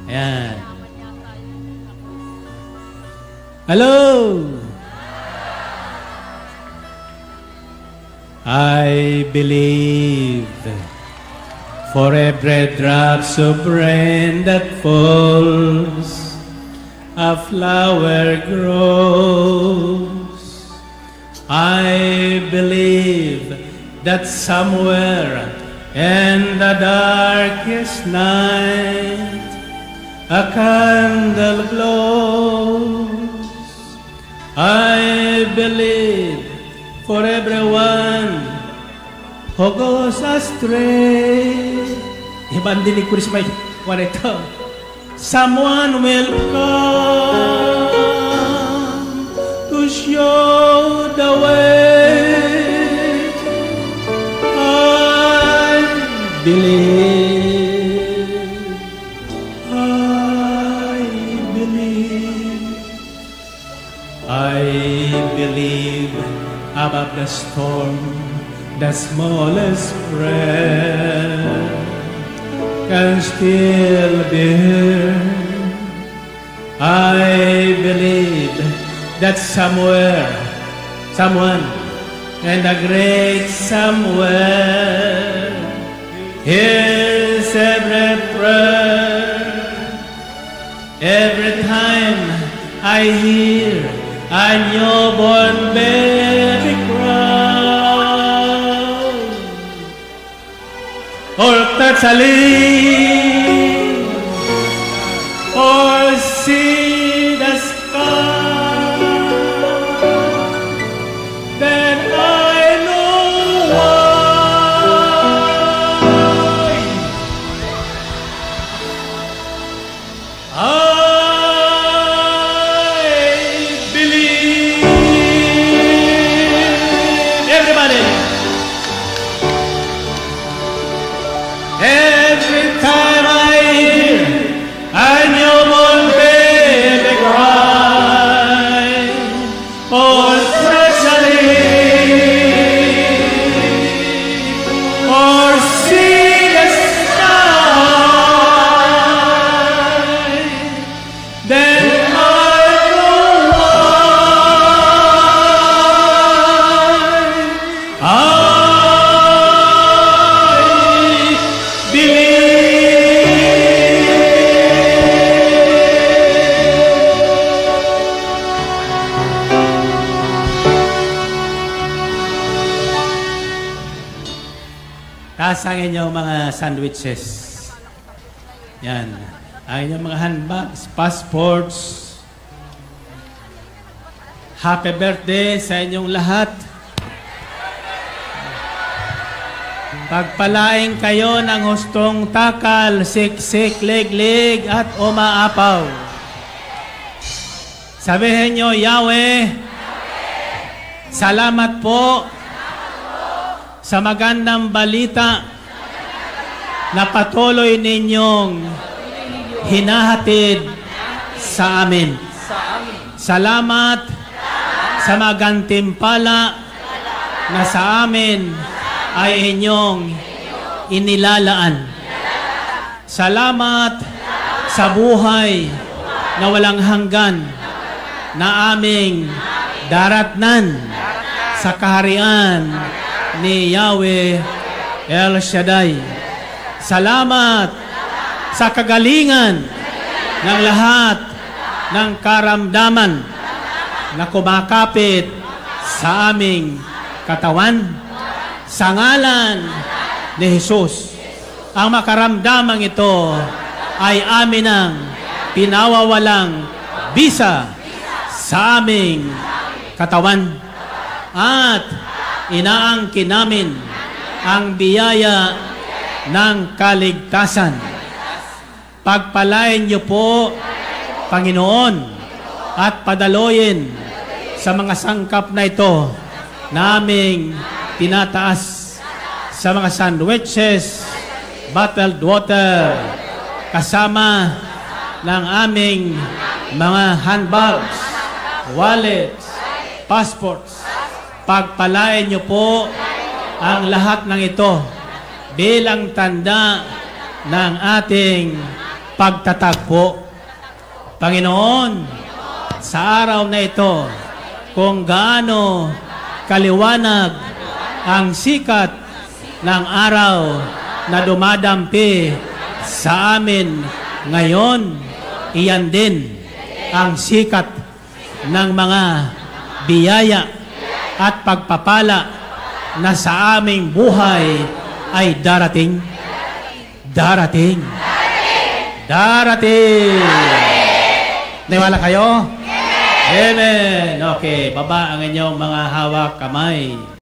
Ayan. Hello! I believe for every drops of rain that falls, a flower grows. I believe that somewhere in the darkest night, a candle glows. I believe for everyone who goes astray. Iban dinig ko rin sa may kwan ito. Someone will come to show the way. I believe. I believe. I believe. Above the storm, the smallest breath can still be heard. I believe that somewhere, someone, and a great somewhere, hears every prayer. Every time I hear a newborn baby cry, or touch a leaf, or see the sky, then I know why. Every time I hear a newborn baby cry, or touch a leaf, or see the sky, then I know why. Taas ang inyong mga sandwiches. Yan. Ang inyong mga handbags, passports. Happy birthday sa inyong lahat. Pagpalaing kayo ng hustong takal, siksik, leglig, at umaapaw. Sabihin nyo, Yahweh, salamat po sa magandang balita na patuloy ninyong hinahatid sa amin. Salamat sa magantimpala na sa amin ay inyong inilalaan. Salamat sa buhay na walang hanggan na aming daratnan sa kaharian ni Yahweh El Shaddai. Salamat sa kagalingan ng lahat ng karamdaman na kumakapit sa aming katawan. Sa ngalan ni Jesus, ang makaramdamang ito ay amin ang pinawawalang bisa sa aming katawan. At inaangkin namin ang biyaya ng kaligtasan. Pagpalain niyo po, Panginoon, at padaloyin sa mga sangkap na ito naming tinataas sa mga sandwiches, bottled water, kasama ng aming mga handbags, wallets, passports. Pagpalain niyo po ang lahat ng ito bilang tanda ng ating pagtatagpo. Panginoon, sa araw na ito, kung gaano kaliwanag ang sikat ng araw na dumadampi sa amin ngayon, iyan din ang sikat ng mga biyaya at pagpapala na sa aming buhay ay darating. Darating. Darating. Niwala kayo? Amen. Okay, baba ang inyong mga hawak kamay.